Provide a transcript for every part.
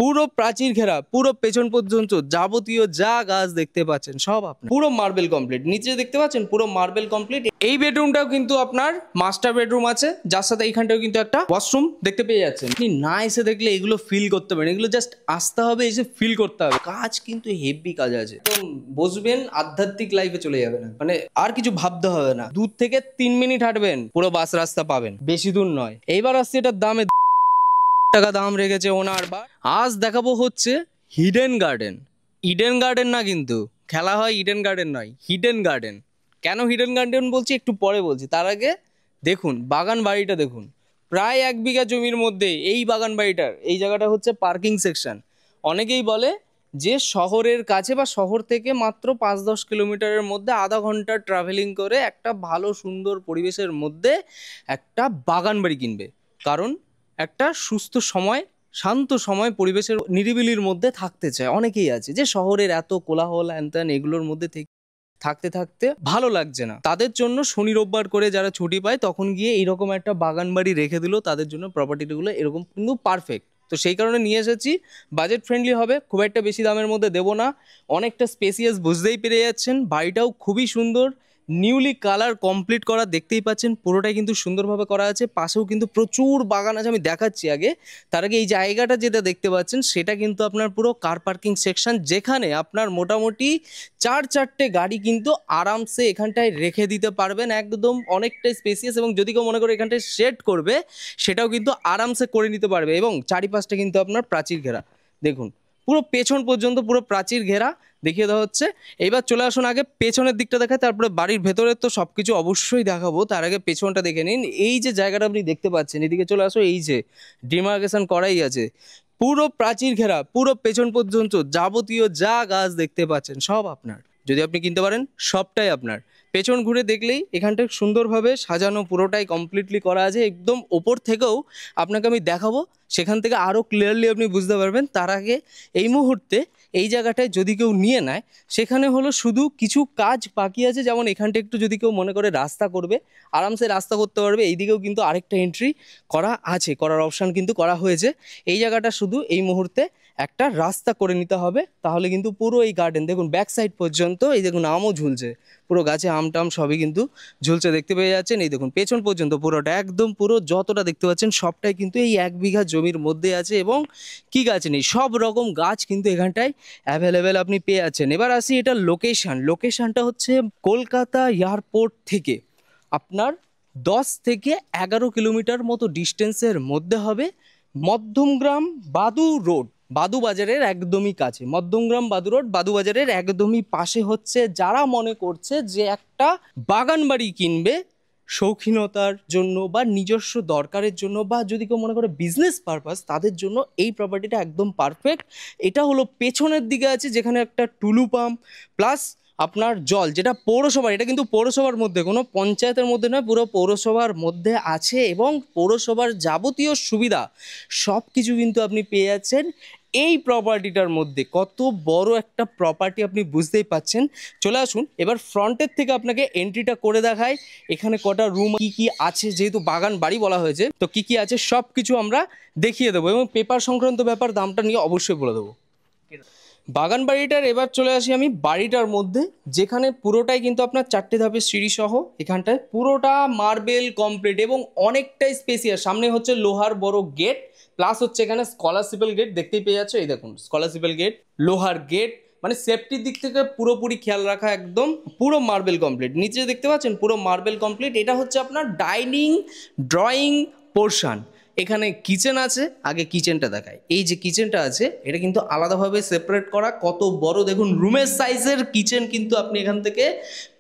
পুরো প্রাচীর ঘেরা, পুরো পেছন পর্যন্ত যাবতীয় যা গাছ দেখতে পাচ্ছেন সব আপনার। পুরো মার্বেল কমপ্লিট, নিচে দেখতে পাচ্ছেন পুরো মার্বেল কমপ্লিট। এই বেডরুমটাও কিন্তু আপনার মাস্টার বেডরুম আছে, যার সাথে এইখানটাও কিন্তু একটা ওয়াশরুম দেখতে পেয়ে যাচ্ছেন। আপনি না এসে দেখলে এগুলো ফিল করতে পারেন, এগুলো জাস্ট আসতে হবে, এসে ফিল করতে হবে। কাজ কিন্তু হেভি কাজ আছে, তো বসবেন আধ্যাত্মিক লাইফে চলে যাবেন, মানে আর কিছু ভাবতে হবে না। 2 থেকে 3 মিনিট হাঁটবেন পুরো বাস রাস্তা পাবেন, বেশি দূর নয়। এইবার আসছে এটার দামে টাকা দাম রেখেছে ওনার। বা আজ দেখাবো হচ্ছে হিডেন গার্ডেন। ইডেন গার্ডেন না, কিন্তু খেলা হয় ইডেন গার্ডেন নয়, হিডেন গার্ডেন। কেন হিডেন গার্ডেন বলছি একটু পরে বলছি, তার আগে দেখুন বাগান বাড়িটা দেখুন। প্রায় 1 বিঘা জমির মধ্যে এই বাগান বাড়িটার এই জায়গাটা হচ্ছে পার্কিং সেকশন। অনেকেই বলে যে শহরের কাছে বা শহর থেকে মাত্র 5-10 কিলোমিটারের মধ্যে আধা ঘন্টা ট্রাভেলিং করে একটা ভালো সুন্দর পরিবেশের মধ্যে একটা বাগান বাড়ি কিনবে, কারণ একটা সুস্থ সময়, শান্ত সময়, পরিবেশের নিরিবিলির মধ্যে থাকতে চায়। অনেকেই আছে যে শহরের এত কোলাহল হ্যান এগুলোর মধ্যে থাকতে থাকতে ভালো লাগছে না, তাদের জন্য শনি রোববার করে যারা ছুটি পায় তখন গিয়ে এইরকম একটা বাগান বাড়ি রেখে দিল, তাদের জন্য প্রপার্টিগুলো এরকম কিন্তু পারফেক্ট। তো সেই কারণে নিয়ে এসেছি, বাজেট ফ্রেন্ডলি হবে, খুব একটা বেশি দামের মধ্যে দেবো না, অনেকটা স্পেসিয়াস, বুঝতেই পেরে যাচ্ছেন। বাড়িটাও খুবই সুন্দর, নিউলি কালার কমপ্লিট করা, দেখতেই পাচ্ছেন পুরোটাই কিন্তু সুন্দরভাবে করা আছে। পাশেও কিন্তু প্রচুর বাগান আছে, আমি দেখাচ্ছি আগে। তার আগে এই জায়গাটা যেটা দেখতে পাচ্ছেন সেটা কিন্তু আপনার পুরো কার পার্কিং সেকশন, যেখানে আপনার মোটামুটি 4-4টে গাড়ি কিন্তু আরামসে এখানটায় রেখে দিতে পারবেন, একদম অনেকটাই স্পেসিয়াস। এবং যদি কেউ মনে করে এখানটায় শেড করবে সেটাও কিন্তু আরামসে করে নিতে পারবে। এবং চারিপাশটা কিন্তু আপনার প্রাচীর ঘেরা, দেখুন পুরো পেছন পর্যন্ত পুরো প্রাচীর ঘেরা দেখিয়ে দেওয়া হচ্ছে। এইবার চলে আসুন আগে পেছনের দিকটা দেখায়, তারপরে বাড়ির ভেতরে তো সব কিছু অবশ্যই দেখাবো, তার আগে পেছনটা দেখে নিন। এই যে জায়গাটা আপনি দেখতে পাচ্ছেন, এদিকে চলে আসো, এই যে ডিমার্কেশন করাই আছে, পুরো প্রাচীর ঘেরা, পুরো পেছন পর্যন্ত যাবতীয় যা গাছ দেখতে পাচ্ছেন সব আপনার। যদি আপনি কিনতে পারেন সবটাই আপনার। পেছন ঘুরে দেখলেই এখানটা সুন্দরভাবে সাজানো, পুরোটাই কমপ্লিটলি করা আছে। একদম ওপর থেকেও আপনাকে আমি দেখাবো, সেখান থেকে আরও ক্লিয়ারলি আপনি বুঝতে পারবেন। তার আগে এই মুহূর্তে এই জায়গাটায় যদি কেউ নিয়ে নেয়, সেখানে হলো শুধু কিছু কাজ বাকি আছে, যেমন এখানটা একটু যদি কেউ মনে করে রাস্তা করবে, আরামসে রাস্তা করতে পারবে। এইদিকেও কিন্তু আরেকটা এন্ট্রি করা আছে, করার অপশান কিন্তু করা হয়েছে। এই জায়গাটা শুধু এই মুহূর্তে একটা রাস্তা করে নিতে হবে, তাহলে কিন্তু পুরো এই গার্ডেন দেখুন ব্যাক সাইড পর্যন্ত, এই দেখুন আমও ঝুলছে, পুরো গাছে আম টাম সবই কিন্তু ঝুলছে, দেখতে পেয়ে যাচ্ছেন। এই দেখুন পেছন পর্যন্ত পুরোটা একদম, পুরো যতটা দেখতে পাচ্ছেন সবটাই কিন্তু এই 1 বিঘা জমির মধ্যে আছে। এবং কি গাছ নেই, সব রকম গাছ কিন্তু এখানটায় অ্যাভেলেবেল আপনি পেয়ে যাচ্ছেন। এবার আসি এটার লোকেশানটা হচ্ছে কলকাতা এয়ারপোর্ট থেকে আপনার 10 থেকে 11 কিলোমিটার মতো ডিস্টেন্সের মধ্যে হবে। মধ্যমগ্রাম বাদু রোড, বাদু বাজারের একদমই কাছে। মধ্যমগ্রাম বাদু রোড, বাদু বাজারের একদমই পাশে হচ্ছে। যারা মনে করছে যে একটা বাগান বাড়ি কিনবে শৌখিনতার জন্য বা নিজস্ব দরকারের জন্য, বা যদি কেউ মনে করে বিজনেস পারপাস, তাদের জন্য এই প্রপার্টিটা একদম পারফেক্ট। এটা হলো পেছনের দিকে আছে, যেখানে একটা টুলু পাম্প প্লাস আপনার জল, যেটা পৌরসভার, এটা কিন্তু পৌরসভার মধ্যে, কোনো পঞ্চায়েতের মধ্যে নয়, পুরো পৌরসভার মধ্যে আছে। এবং পৌরসভার যাবতীয় সুবিধা সব কিছু কিন্তু আপনি পেয়ে যাচ্ছেন এই প্রপার্টিটার মধ্যে। কত বড় একটা প্রপার্টি আপনি বুঝতেই পাচ্ছেন। চলে আসুন এবার ফ্রন্টের থেকে আপনাকে এন্ট্রিটা করে দেখায়, এখানে কটা রুম, কি কি আছে, যেহেতু বাগান বাড়ি বলা হয়েছে তো কি কি আছে সব কিছু আমরা দেখিয়ে দেবো। এবং পেপার সংক্রান্ত ব্যাপার, দামটা নিয়ে অবশ্যই বলে দেবো। বাগান বাড়িটার এবার চলে আসি আমি বাড়িটার মধ্যে, যেখানে পুরোটাই কিন্তু আপনার 4টে ধাপের সিঁড়ি সহ, এখানটায় পুরোটা মার্বেল কমপ্লিট এবং অনেকটাই স্পেসিয়াস। সামনে হচ্ছে লোহার বড় গেট, প্লাস হচ্ছে এখানে স্কলারশিপের গেট দেখতেই পেয়ে যাচ্ছে। এই দেখুন স্কলারশিপের গেট, লোহার গেট, মানে সেফটির দিক থেকে পুরোপুরি খেয়াল রাখা, একদম পুরো মার্বেল কমপ্লিট। নিচে দেখতে পাচ্ছেন পুরো মার্বেল কমপ্লিট। এটা হচ্ছে আপনার ডাইনিং ড্রয়িং পোর্শন। এখানে কিচেন আছে, আগে কিচেনটা দেখায়। এই যে কিচেনটা আছে এটা কিন্তু আলাদাভাবে সেপারেট করা, কত বড় দেখুন, রুমের সাইজের কিচেন কিন্তু আপনি এখান থেকে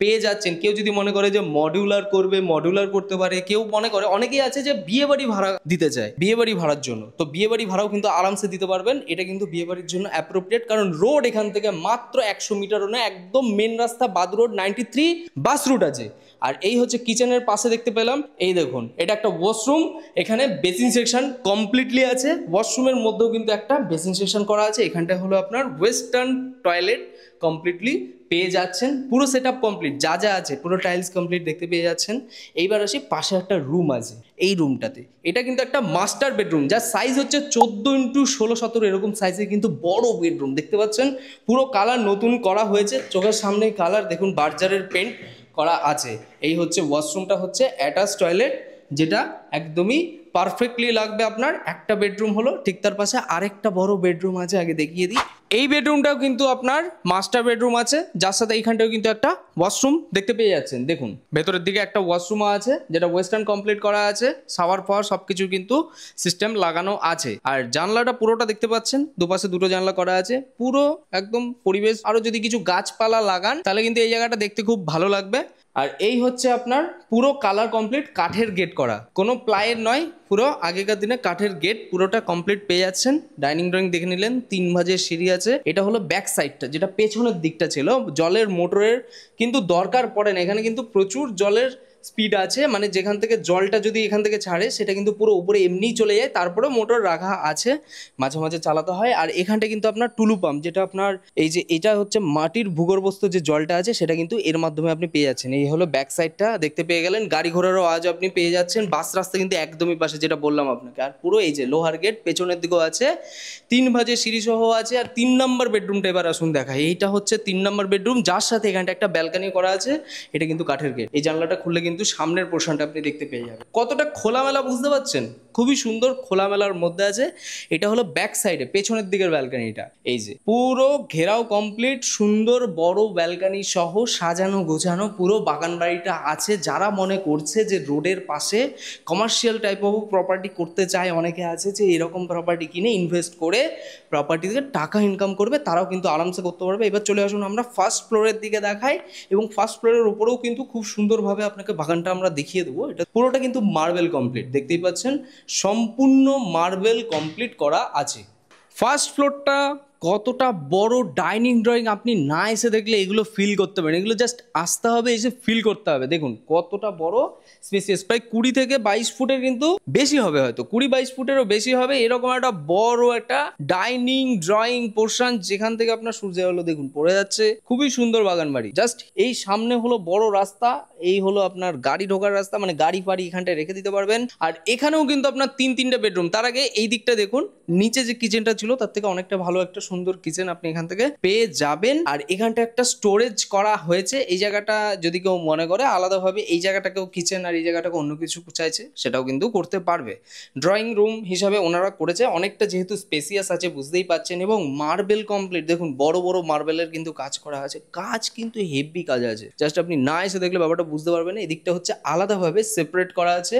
পেয়ে যাচ্ছেন। কেউ যদি মনে করে যে মডিউলার করবে, মডিউলার করতে পারে। কেউ মনে করে, অনেকেই আছে যে বিয়ে বাড়ি ভাড়া দিতে চায়, বিয়ে বাড়ি ভাড়ার জন্য, তো বিয়ে বাড়ি ভাড়াও কিন্তু আরামসে দিতে পারবেন। এটা কিন্তু বিয়ে বাড়ির জন্য অ্যাপ্রোপ্রিয়েট, কারণ রোড এখান থেকে মাত্র 100 মিটারও না, একদম মেন রাস্তা বাদ রোড 93 বাস রুট আছে। আর এই হচ্ছে কিচেনের পাশে দেখতে পেলাম, এই দেখুন এটা একটা ওয়াশরুম, এখানে বেসিন সেকশন কমপ্লিটলি আছে, ওয়াশরুমের মধ্যেও কিন্তু একটা বেসিন সেকশন করা আছে। এখানটা হলো আপনার ওয়েস্টার্ন টয়লেট কমপ্লিটলি পেয়ে যাচ্ছেন, পুরো সেট আপ কমপ্লিট, যা যা আছে পুরো টাইলস কমপ্লিট দেখতে পেয়ে যাচ্ছেন। এইবার আসি পাশে একটা রুম আছে, এই রুমটাতে এটা কিন্তু একটা মাস্টার বেডরুম, যার সাইজ হচ্ছে 14x16-17 এরকম সাইজের কিন্তু বড় বেডরুম দেখতে পাচ্ছেন। পুরো কালার নতুন করা হয়েছে, চোখের সামনে কালার দেখুন, বার্জারের পেন্ট করা আছে। এই হচ্ছে ওয়াশরুমটা, হচ্ছে অ্যাটাচ টয়লেট, যেটা একদমই পারফেক্টলি লাগবে আপনার। একটা বেডরুম হলো, ঠিক তার পাশে আরেকটা বড় বেডরুম আছে, আগে দেখিয়ে দিই। এই বেডরুমটাও কিন্তু আপনার মাস্টার বেডরুম আছে, যার সাথে এইখানটাও কিন্তু একটা ওয়াশরুম দেখতে পেয়ে যাচ্ছেন। দেখুন ভেতরের দিকে একটা ওয়াশরুম আছে, যেটা ওয়েস্টার্ন কমপ্লিট করা আছে, শাওয়ার ফাওয়ার সবকিছু কিন্তু সিস্টেম লাগানো আছে। আর জানলাটা পুরোটা দেখতে পাচ্ছেন, দুপাশে দুটো জানলা করা আছে, পুরো একদম পরিবেশ। আরো যদি কিছু গাছপালা লাগান তাহলে কিন্তু এই জায়গাটা দেখতে খুব ভালো লাগবে। আর এই হচ্ছে আপনার পুরো কালার কমপ্লিট, কাঠের গেট করা, কোনো প্লাইয়ের নয়, পুরো আগেকার দিনে কাঠের গেট, পুরোটা কমপ্লিট পেয়ে যাচ্ছেন। ডাইনিং ড্রয়িং দেখে নিলেন, 3 ভাঁজের সিঁড়ি আছে। এটা হলো ব্যাক সাইডটা, যেটা পেছনের দিকটা ছিল, জলের মোটরের কিন্তু দরকার পড়ে না, এখানে কিন্তু প্রচুর জলের স্পিড আছে, মানে যেখান থেকে জলটা যদি এখান থেকে ছাড়ে সেটা কিন্তু পুরো উপরে এমনিই চলে যায়, তারপরে মোটর রাখা আছে, মাঝে মাঝে চালাতে হয়। আর এখানটা কিন্তু আপনার টুলু পাম্প, যেটা আপনার এই যে এটা হচ্ছে মাটির ভূগর্ভস্থ যে জলটা আছে সেটা কিন্তু এর মাধ্যমে আপনি পেয়ে যাচ্ছেন। এই হলো ব্যাক সাইডটা দেখতে পেয়ে গেলেন, গাড়ি ঘোড়ারও আওয়াজ আপনি পেয়ে যাচ্ছেন। বাস রাস্তা কিন্তু একদমই পাশে, যেটা বললাম আপনাকে। আর পুরো এই যে লোহার গেট পেছনের দিকেও আছে, 3 ভাঁজের সিঁড়ি সহ আছে। আর 3 নম্বর বেডরুমটা এবার আসুন দেখাই। এইটা হচ্ছে 3 নম্বর বেডরুম, যার সাথে এখানটা একটা ব্যালকনি করা আছে, এটা কিন্তু কাঠের গেট। এই জানলাটা খুললে কিন্তু সামনের পোর্শনটা আপনি দেখতে পেয়ে যাবেন। কতটা খোলামেলা বুঝতে পারছেন, খুবই সুন্দর খোলামেলার মধ্যে আছে। এটা হলো ব্যাক সাইডে পেছনের দিকের ব্যালকনিটা, এই যে পুরো ঘেরাও কমপ্লিট, সুন্দর বড় ব্যালকনি সহ সাজানো গোছানো পুরো বাগান বাড়িটা আছে। যারা মনে করছে যে রোডের পাশে কমার্শিয়াল টাইপ অফ প্রপার্টি করতে চায়, অনেকে আছে যে এরকম প্রপার্টি কিনে ইনভেস্ট করে প্রপার্টি থেকে টাকা ইনকাম করবে, তারাও কিন্তু আরামসে করতে পারবে। এবার চলে আসুন আমরা ফার্স্ট ফ্লোরের দিকে দেখাই, এবং ফার্স্ট ফ্লোরের উপরেও কিন্তু খুব সুন্দরভাবে আপনাকে বাগানটা আমরা দেখিয়ে দেবো। এটা পুরোটা কিন্তু মার্বেল কমপ্লিট, দেখতেই পাচ্ছেন সম্পূর্ণ মার্বেল কমপ্লিট করা আছে। ফার্স্ট ফ্লোরটা কতটা বড়, ডাইনিং ড্রয়িং আপনি না এসে দেখলে এগুলো ফিল করতে পারেন, এগুলো জাস্ট আসতে হবে, এসে ফিল করতে হবে। দেখুন কতটা বড় স্পেসিয়াস, প্রায় 20 থেকে 22 ফুটের কিন্তু বেশি হবে, হয়তো 20-22 ফুটেরও বেশি হবে। এরকম একটা বড় একটা ডাইনিং ড্রয়িং পোর্শন, যেখান থেকে আপনার সূর্যের আলো দেখুন পড়ে যাচ্ছে। খুবই সুন্দর বাগান বাড়ি। জাস্ট এই সামনে হলো বড় রাস্তা, এই হলো আপনার গাড়ি ঢোকার রাস্তা, মানে গাড়ি ফাড়ি এখানটায় রেখে দিতে পারবেন। আর এখানেও কিন্তু আপনার 3-3টে বেডরুম। তার আগে এই দিকটা দেখুন, নিচে যে কিচেনটা ছিল তার থেকে অনেকটা ভালো একটা সুন্দর কিচেন আপনি এখান থেকে পেয়ে যাবেন। আর এখানটা একটা স্টোরেজ করা হয়েছে। এই জায়গাটা যদি কেউ মনে করে আলাদাভাবে এই জায়গাটাকেও কিচেন আর এই জায়গাটাকে অন্য কিছু চাইছে, সেটাও কিন্তু করতে পারবে। ড্রয়িং রুম হিসাবে ওনারা করেছে, অনেকটা যেহেতু স্পেসিয়াস আছে বুঝতেই পাচ্ছেন, এবং মার্বেল কমপ্লিট। দেখুন বড় বড় মার্বেলের কিন্তু কাজ করা আছে, কাজ কিন্তু হেভি কাজ আছে, জাস্ট আপনি না এসে দেখলে ব্যাপারটা বুঝতে পারবেন না। এদিকটা হচ্ছে আলাদাভাবে সেপারেট করা আছে।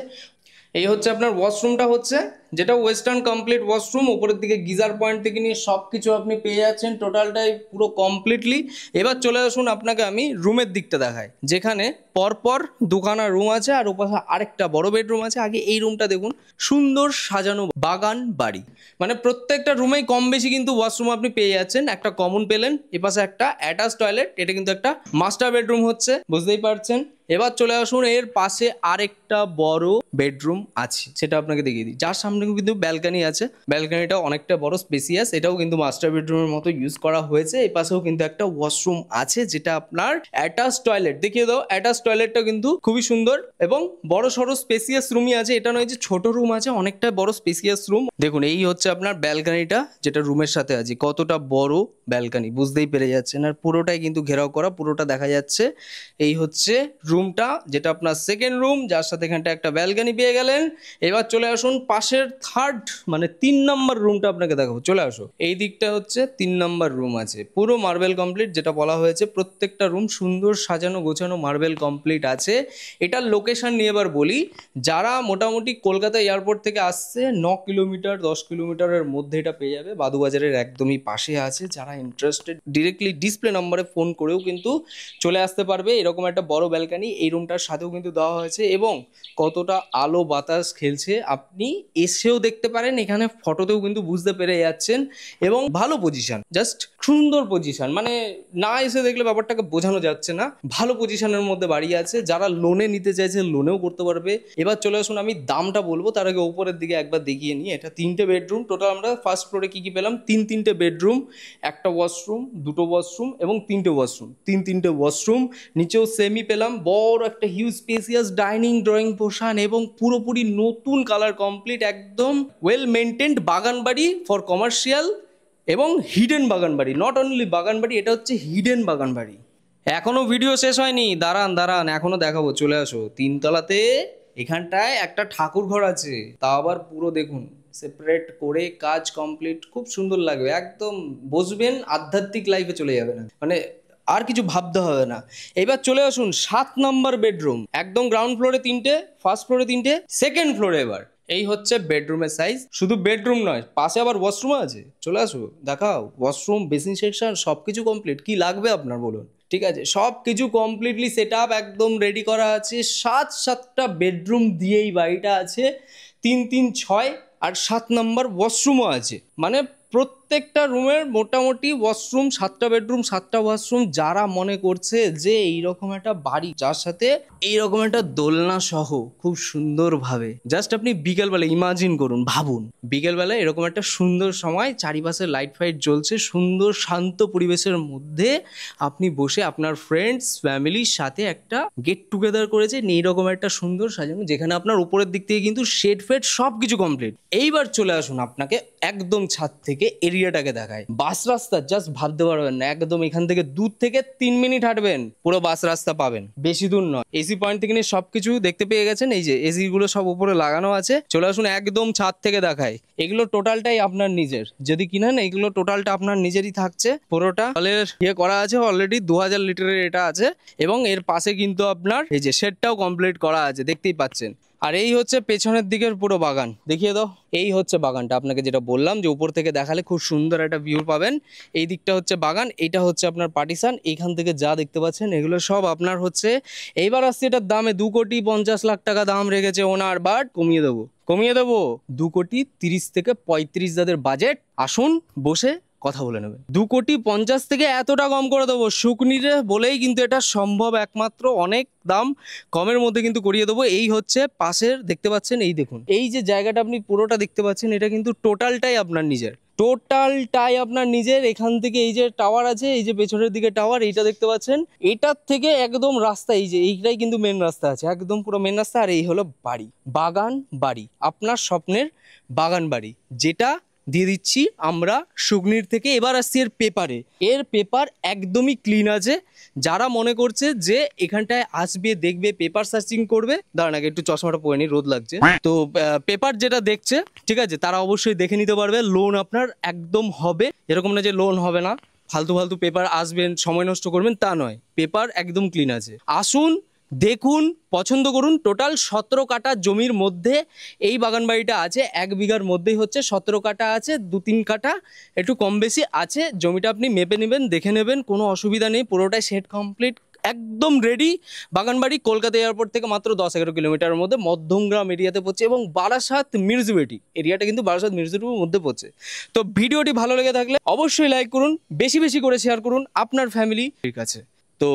এই হচ্ছে আপনার ওয়াশরুমটা, হচ্ছে যেটা ওয়েস্টার্ন কমপ্লিট ওয়াশরুম, উপরের দিকে গিজার পয়েন্ট থেকে নিয়ে সব কিছু আপনি পেয়ে যাচ্ছেন টোটালটাই পুরো কমপ্লিটলি। এবার চলে আসুন আপনাকে আমি রুমের দিকটা দেখাই, যেখানে পরপর দুখানা রুম আছে আর ওপাশে আরেকটা বড় বেডরুম আছে। আগে এই রুমটা দেখুন, সুন্দর সাজানো বাগান বাড়ি, মানে প্রত্যেকটা রুমেই কম বেশি কিন্তু ওয়াশরুম আপনি পেয়ে যাচ্ছেন। একটা কমন পেলেন, এপাশে একটা অ্যাটাচ টয়লেট, এটা কিন্তু একটা মাস্টার বেডরুম হচ্ছে, বুঝতেই পারছেন। এবার চলে আসুন এর পাশে আরেকটা বড় বেডরুম আছে, সেটা আপনাকে দেখিয়ে দিই, যার সামনে কিন্তু ব্যালকনি আছে। ব্যালকনিটা অনেকটা বড় স্পেসিয়াস, এটাও কিন্তু মাস্টার বেডরুমের মতো ইউজ করা হয়েছে। এই পাশেও কিন্তু একটা ওয়াশরুম আছে, যেটা আপনার অ্যাটাচ টয়লেট। দেখিয়ে দাও, অ্যাটাচ টয়লেটটা কিন্তু খুবই সুন্দর এবং বড় সড়ো স্পেসিয়াস রুমই আছে, এটা নয় যে ছোট রুম আছে, অনেকটা বড় স্পেসিয়াস রুম। দেখুন এই হচ্ছে আপনার ব্যালকনিটা, যেটা রুমের সাথে আছে। কতটা বড় ব্যালকনি বুঝতেই পেরে যাচ্ছেন, আর পুরোটাই কিন্তু ঘেরাও করা, পুরোটা দেখা যাচ্ছে। এই হচ্ছে রুমটা, যেটা আপনার সেকেন্ড রুম, যার সাথে এখানটা একটা ব্যালকনি পেয়ে গেলেন। এবার চলে আসুন পাশের থার্ড মানে 3 নম্বর রুমটা আপনাকে দেখাবো। চলে আসো, এই দিকটা হচ্ছে 3 নম্বর রুম আছে, পুরো মার্বেল কমপ্লিট, যেটা বলা হয়েছে প্রত্যেকটা রুম সুন্দর সাজানো গোছানো মার্বেল কমপ্লিট আছে। এটার লোকেশন নিয়ে এবার বলি, যারা মোটামুটি কলকাতা এয়ারপোর্ট থেকে আসছে 9 কিলোমিটার 10 কিলোমিটারের মধ্যে এটা পেয়ে যাবে, বাদুবাজারের একদমই পাশে আছে। যারা ইন্টারেস্টেড ডিরেক্টলি ডিসপ্লে নম্বরে ফোন করেও কিন্তু চলে আসতে পারবে। এরকম একটা বড় ব্যালকনি এই রুমটার সাথেও কিন্তু দেওয়া হয়েছে, এবং কতটা আলো বাতাস খেলছে আপনি এসে এসেও দেখতে পারেন, এখানে ফটোতেও কিন্তু বুঝতে পেরে যাচ্ছেন। এবং ভালো পজিশন, জাস্ট সুন্দর পজিশন, মানে না এসে দেখলে ব্যাপারটাকে বোঝানো যাচ্ছে না। ভালো পজিশনের মধ্যে বাড়ি আছে, যারা লোনে নিতে চাইছে লোনেও করতে পারবে। এবার চলে আসুন আমি দামটা বলবো, তার আগে উপরের দিকে একবার দেখিয়ে নিই। এটা 3টে বেডরুম টোটাল। আমরা ফার্স্ট ফ্লোরে কি কি পেলাম, 3টে বেডরুম, একটা ওয়াশরুম, 2টো ওয়াশরুম এবং 3টে ওয়াশরুম, 3টে ওয়াশরুম। নিচেও সেমি পেলাম, বড় একটা huge spacious dining drawing portion এবং পুরোপুরি নতুন কালার কমপ্লিট, একদম ওয়েল মেনটেন্ড বাগান বাড়ি ফর কমার্শিয়াল এবং হিডেন বাগান বাড়ি। নট অনলি বাগান বাড়ি, এটা হচ্ছে হিডেন বাগান বাড়ি। এখনো ভিডিও শেষ হয়নি, দাঁড়ান দাঁড়ান, এখনো দেখাবো, চলে আসো। 3তলাতে এখানটায় একটা ঠাকুর ঘর আছে, তা আবার পুরো দেখুন সেপারেট করে কাজ কমপ্লিট, খুব সুন্দর লাগবে। একদম বসবেন, আধ্যাত্মিক লাইফে চলে যাবেন, মানে আর কিছু ভাবতে হবে না। এবার চলে আসুন 7 নম্বর বেডরুম, একদম গ্রাউন্ড ফ্লোরে 3টে, ফার্স্ট ফ্লোরে 3টে, সেকেন্ড ফ্লোরে এবার এই হচ্ছে বেডরুমের সাইজ। শুধু বেডরুম নয়, পাশে আবার ওয়াশরুম আছে, চলে আসো দেখাও। ওয়াশরুম, বেসিন সেকশন সবকিছু কমপ্লিট। কি লাগবে আপনার বলুন, ঠিক আছে, সব কিছু কমপ্লিটলি সেট আপ, একদম রেডি করা আছে। 7টা বেডরুম দিয়ে এই বাড়িটা আছে, 3-3-6, আর 7 নম্বর ওয়াশরুমও আছে। মানে প্রত্যেকটা রুমের মোটামুটি ওয়াশরুম, 7টা বেডরুম, 7টা ওয়াশরুম। যারা মনে করছে যে এইরকম একটা বাড়ি যার সাথে এইরকম একটা দোলনা সহ খুব সুন্দরভাবে, জাস্ট আপনি বিকেলবেলা ইমাজিন করুন, ভাবুন বিকেলবেলা এরকম একটা সুন্দর সময়, চারিপাশে লাইট ফাইট জ্বলছে, সুন্দর শান্ত পরিবেশের মধ্যে আপনি বসে আপনার ফ্রেন্ডস ফ্যামিলির সাথে একটা গেট টুগেদার করেছেন এইরকম একটা সুন্দর সাজানো, যেখানে আপনার উপরের দিক থেকে কিন্তু শেড ফেড সব কিছু কমপ্লিট। এইবার চলে আসুন আপনাকে একদম ছাদ থেকে এরিয়াটাকে দেখায়। বাস রাস্তা জাস্ট ভাবতে পারবেন না, একদম এখান থেকে 2 থেকে 3 মিনিট হাঁটবেন পুরো বাস রাস্তা পাবেন, বেশি দূর নয়। এসি পয়েন্ট থেকে নিয়ে সবকিছু দেখতে পেয়ে গেছেন, এই যে এসি গুলো সব উপরে লাগানো আছে। চলে আসুন একদম ছাদ থেকে দেখায়। এগুলো টোটালটাই আপনার নিজের, যদি কিনেন এগুলো টোটালটা আপনার নিজেরই থাকছে। পুরোটা জলের ইয়ে করা আছে অলরেডি, 2000 লিটারের এটা আছে। এবং এর পাশে কিন্তু আপনার এই যে শেডটাও কমপ্লিট করা আছে, দেখতেই পাচ্ছেন। আর এই হচ্ছে পেছনের দিকের পুরো বাগান, দেখিয়ে দাও। এই হচ্ছে বাগানটা, আপনাকে যেটা বললাম যে উপর থেকে দেখালে খুব সুন্দর একটা ভিউ পাবেন। এই দিকটা হচ্ছে বাগান, এইটা হচ্ছে আপনার পার্টিশন। এইখান থেকে যা দেখতে পাচ্ছেন এগুলো সব আপনার হচ্ছে। এইবার আসছে এটার দামে 2,50,00,000 টাকা দাম রেখেছে ওনার, বাট কমিয়ে দেবো 2,30,00,000 থেকে 35,000 যাদের বাজেট, আসুন বসে কথা বলে নেবেন। 2,50,00,000 থেকে এতটা কম করে দেবো, শুকনিরে বলেই কিন্তু এটা সম্ভব একমাত্র। অনেক দাম কমের মধ্যে কিন্তু করিয়ে দেবো। এই হচ্ছে পাশের দেখতে পাচ্ছেন, এই দেখুন এই যে জায়গাটা আপনি পুরোটা দেখতে পাচ্ছেন, এটা কিন্তু টোটালটাই আপনার নিজের, টোটালটাই আপনার নিজের। এখান থেকে এই যে টাওয়ার আছে, এই যে পেছনের দিকে টাওয়ার, এইটা দেখতে পাচ্ছেন, এটার থেকে একদম রাস্তা, এই যে এইটাই কিন্তু মেন রাস্তা আছে, একদম পুরো মেন রাস্তা। আর এই হলো বাড়ি, বাগান বাড়ি, আপনার স্বপ্নের বাগান বাড়ি, যেটা দিয়ে দিচ্ছি আমরা শুকনির থেকে। এবার আসছি এর পেপারে। এর পেপার একদমই ক্লিন আছে। যারা মনে করছে যে এখানটায় আসবে দেখবে পেপার সার্চিং করবে, দাঁড়ান আগে একটু চশমাটা পরে নি, রোদ লাগছে তো। পেপার যেটা দেখছে ঠিক আছে, তারা অবশ্যই দেখে নিতে পারবে। লোন আপনার একদম হবে, এরকম না যে লোন হবে না, ফালতু ফালতু পেপার আসবেন সময় নষ্ট করবেন তা নয়, পেপার একদম ক্লিন আছে। আসুন দেখুন, পছন্দ করুন। টোটাল 17 কাঠা জমির মধ্যে এই বাগান বাড়িটা আছে। 1 বিঘার মধ্যেই হচ্ছে 17 কাঠা আছে, 2-3 কাঠা একটু কম বেশি আছে। জমিটা আপনি মেপে নেবেন, দেখে নেবেন, কোনো অসুবিধা নেই। পুরোটাই সেট কমপ্লিট, একদম রেডি বাগানবাড়ি। কলকাতা এয়ারপোর্ট থেকে মাত্র 10-11 কিলোমিটারের মধ্যে মধ্যমগ্রাম এরিয়াতে পড়ছে এবং বারাসাত মিউনিসিপ্যালিটি এরিয়াটা কিন্তু বারাসাত মিউনিসিপ্যালিটির মধ্যে পড়ছে। তো ভিডিওটি ভালো লেগে থাকলে অবশ্যই লাইক করুন, বেশি বেশি করে শেয়ার করুন আপনার ফ্যামিলি কাছে। তো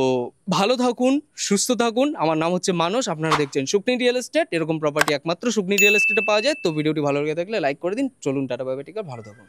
ভালো থাকুন, সুস্থ থাকুন। আমার নাম হচ্ছে মানস, আপনারা দেখছেন শুকনি রিয়েল এস্টেট। এরকম প্রপার্টি একমাত্র শুকনি রিয়েল এস্টেটে পাওয়া যায়। তো ভিডিওটি ভালো লেগে থাকলে লাইক করে দিন। চলুন টাটা বাই বাই, ঠিক আছে, ভালো থাকুন।